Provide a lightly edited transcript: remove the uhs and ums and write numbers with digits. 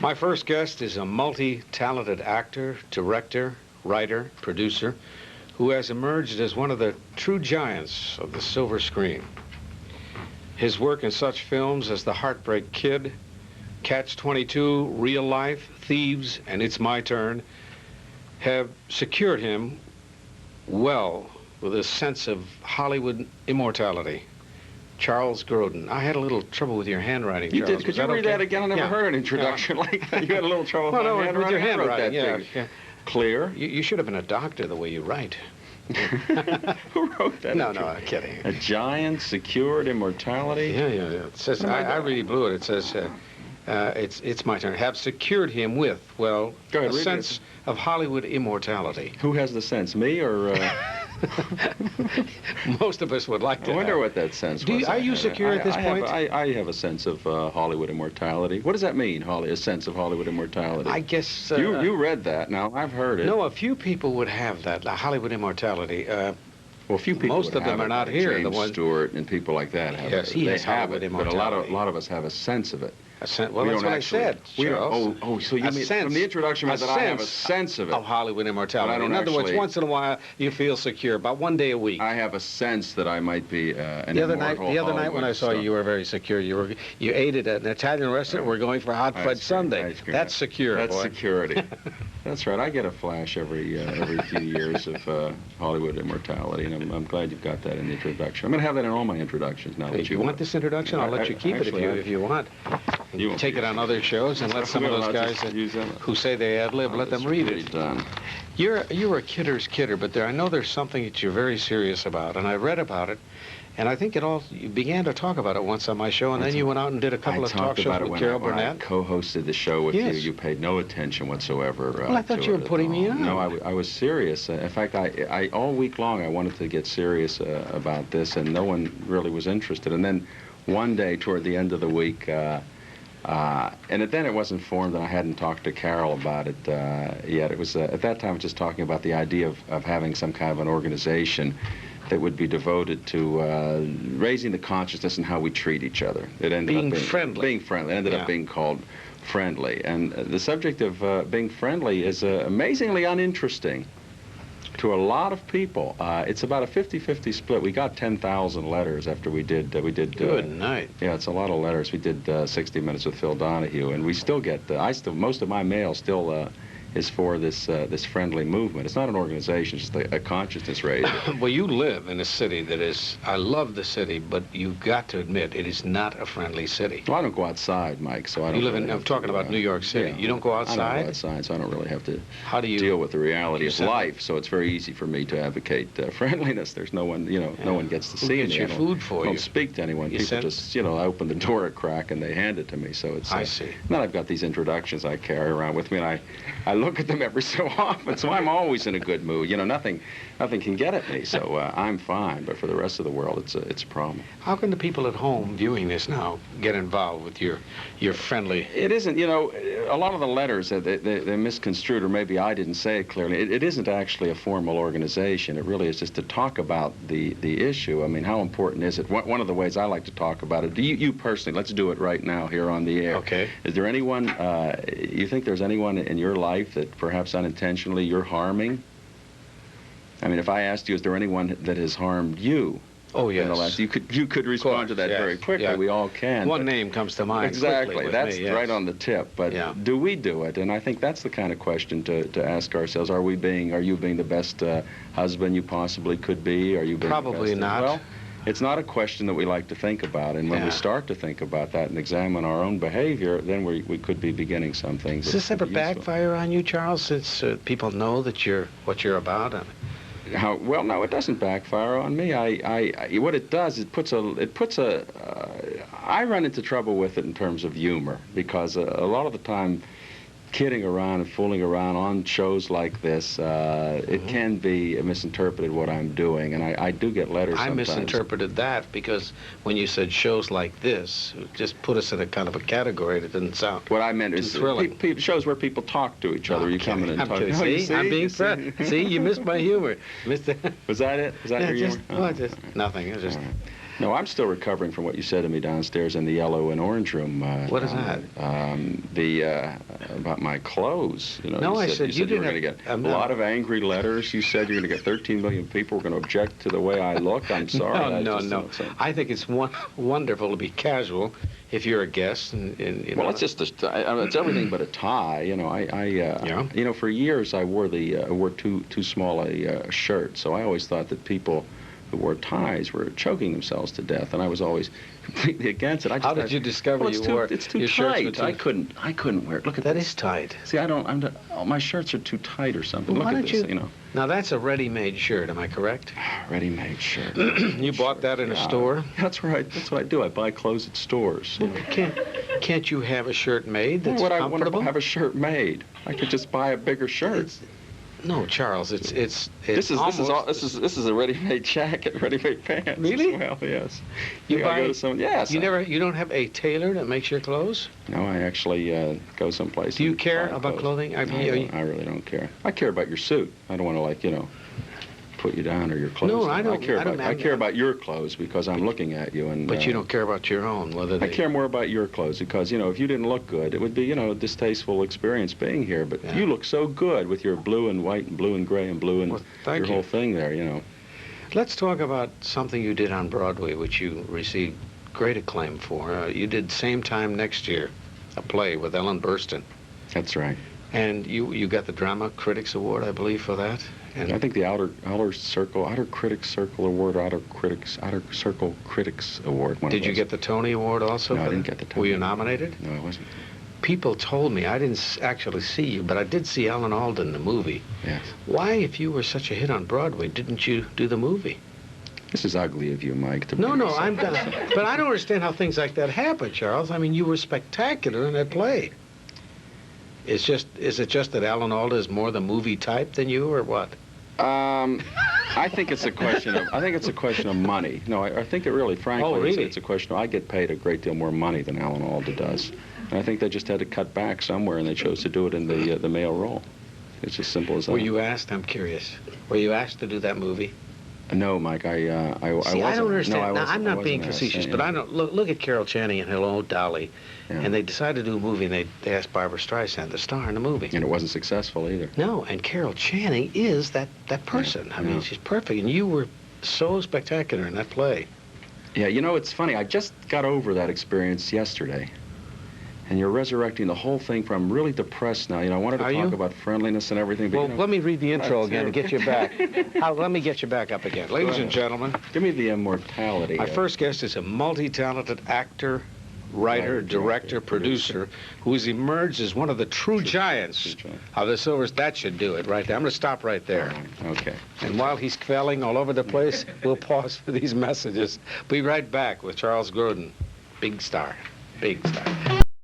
My first guest is a multi-talented actor, director, writer, producer, who has emerged as one of the true giants of the silver screen. His work in such films as The Heartbreak Kid, Catch-22, Real Life, Thieves, and It's My Turn have secured him well with a sense of Hollywood immortality. Charles Grodin. I had a little trouble with your handwriting, Charles. You did. Could you read that again? I never heard an introduction like that. You had a little trouble with my handwriting. With your handwriting, yeah. Clear. You should have been a doctor the way you write. Who wrote that? No, I'm kidding. A giant secured immortality? Yeah. It says, I really blew it. It says, it's my turn. Have secured him with, well, a sense of Hollywood immortality. Who has the sense, me or... Most of us would like to. I wonder what that sense was. Are you secure at this point? I have a sense of Hollywood immortality. What does that mean, a sense of Hollywood immortality? I guess... you read that. Now, I've heard it. No, a few people would have that, Hollywood immortality. Well, a few people most of them are not here. James Stewart and people like that have yes, it. He they has have Hollywood it, immortality. But a lot of us have a sense of it. Well, that's what I said. So you mean from the introduction that I have a sense of it. Of Hollywood immortality. In other words, once in a while you feel secure, about one day a week. I have a sense that I might be an The other night when I saw you were very secure. You ate at an Italian restaurant. We're going for hot fudge sundae. That's secure. That's boy. Security. That's right. I get a flash every few years of Hollywood immortality, and I'm glad you've got that in the introduction. I'm going to have that in all my introductions now. If you want this introduction, I'll let you keep it if you want. You take it on other shows and let some of those guys who say they ad-lib, let them read it. Done. You're a kidder's kidder, but I know there's something that you're very serious about, and I read about it, and I think you began to talk about it once on my show, and then you went out and did a couple of talk shows with Carol Burnett. I co-hosted the show with you. You paid no attention whatsoever. Well, I thought you were putting me on. No, I was serious. In fact, I all week long I wanted to get serious about this, and no one really was interested. And then one day toward the end of the week, and then it wasn't formed, and I hadn't talked to Carol about it yet. It was at that time just talking about the idea of having some kind of an organization that would be devoted to raising the consciousness and how we treat each other. It ended up being friendly. Being friendly. It ended up being called Friendly. And the subject of being friendly is amazingly uninteresting to a lot of people. It's about a 50-50 split. We got 10,000 letters after we did. Good night. Yeah, it's a lot of letters. We did 60 Minutes with Phil Donahue, and we still get. Most of my mail still is for this friendly movement. It's not an organization. It's just a consciousness raiser. Well, you live in a city that is. I love the city, but you've got to admit it is not a friendly city. Well, I don't go outside, Mike. So I don't. You live in. I'm talking about New York City. Yeah, you don't go outside. I don't go outside, so I don't really have to deal with the reality of life. So it's very easy for me to advocate friendliness. There's no one, no one gets to see me. Who gets your food for you? I don't speak to anyone. People just, I open the door a crack and they hand it to me. So it's. I see. Now I've got these introductions I carry around with me, and I look at them every so often. So I'm always in a good mood. Nothing can get at me. So I'm fine. But for the rest of the world, it's a problem. How can the people at home viewing this now get involved with your friendly? It isn't. A lot of the letters they're misconstrued, or maybe I didn't say it clearly. It isn't actually a formal organization. It really is just to talk about the issue. I mean, how important is it? One of the ways I like to talk about it. You personally, let's do it right now here on the air. Okay. Is there anyone? You think there's anyone in your life that perhaps unintentionally you're harming? I mean, if I asked you, is there anyone that has harmed you? Oh, yes. You could respond to that very quickly. Yeah. We all can. One name comes to mind. Exactly. That's right on the tip. But do we do it? And I think that's the kind of question to ask ourselves. Are you being the best husband you possibly could be? Are you being probably the best? not? Well, it's not a question that we like to think about. And when we start to think about that and examine our own behavior, then we could be beginning something. Does this ever backfire on you, Charles, since people know that what you're about? Well, no, it doesn't backfire on me. What it does, I run into trouble with it in terms of humor, because a lot of the time, kidding around and fooling around on shows like this, it can be misinterpreted what I'm doing, and I do get letters sometimes. I misinterpreted that because when you said shows like this, it just put us in a kind of a category that didn't sound What I meant is shows where people talk to each other. You come in and talk. See, I'm being fair. See, you missed my humor. Was that it? Was that your humor? Well, just nothing. It was just. No, I'm still recovering from what you said to me downstairs in the yellow and orange room. What is that? About my clothes. You know, No, you said you were going to get a lot of angry letters. You said you're going to get 13 million people who are going to object to the way I look. I'm sorry. No. I think it's wonderful to be casual if you're a guest. And you know. Well, it's just it's everything but a tie. You know, you know, for years I wore too small a shirt, so I always thought that people who wore ties were choking themselves to death, and I was always completely against it. How did you discover it's too tight? I couldn't wear it. Look at that. That this. is tight. See, my shirts are too tight or something. Well, look at this, you know. Now that's a ready-made shirt, am I correct? Ready-made shirt. You bought that in a store? That's right. That's what I do. I buy clothes at stores. Well, can't you have a shirt made that's comfortable? I want to have a shirt made. I could just buy a bigger shirt. No, Charles, this is a ready-made jacket, ready-made pants. Really? Well, yes. You buy? Yes. You don't have a tailor that makes your clothes? No, I actually go someplace. Do you care about clothing? I really don't care. I care about your suit. I don't want to put you down or your clothes. No, I don't. I care about your clothes because I'm looking at you and. But you don't care about your own, whether they. I care more about your clothes because if you didn't look good, it would be a distasteful experience being here. But you look so good with your blue and white and blue and gray and blue and your whole thing there. Let's talk about something you did on Broadway, which you received great acclaim for. You did Same Time Next Year, a play with Ellen Burstyn. That's right. And you got the Drama Critics Award, I believe, for that. And I think the Outer Critics Circle Award, Outer Circle Critics Award. Did you get the Tony Award also? No, I didn't get the Tony. Were you nominated? No, I wasn't. People told me, I didn't actually see you, but I did see Alan Alda in the movie. Yes. Why, if you were such a hit on Broadway, didn't you do the movie? This is ugly of you, Mike. No, I'm done. But I don't understand how things like that happen, Charles. I mean, you were spectacular in that play. Is it just that Alan Alda is more the movie type than you, or what? I think it's a question of money. No, I think it really, frankly, it's a question of I get paid a great deal more money than Alan Alda does. And I think they just had to cut back somewhere, and they chose to do it in the male role. It's as simple as that. Were you asked? I'm curious. Were you asked to do that movie? No, Mike. See, wasn't. I don't understand. No, I'm not being facetious, but I don't look at Carol Channing and Hello, Dolly, and they decided to do a movie, and they asked Barbra Streisand to star in the movie. And it wasn't successful either. No, and Carol Channing is that person. I mean, she's perfect, and you were so spectacular in that play. Yeah, it's funny. I just got over that experience yesterday. And you're resurrecting the whole thing from really depressed now. I wanted to talk about friendliness and everything. But, well, let me read the intro again to get you back. Let me get you back up again. Ladies and gentlemen. Give me the immortality. My first guest is a multi-talented actor, writer, director, producer, who has emerged as one of the true giants of the Silvers. That should do it right there. I'm going to stop right there. Okay. And while he's quelling all over the place, we'll pause for these messages. Be right back with Charles Grodin. Big star. Big star.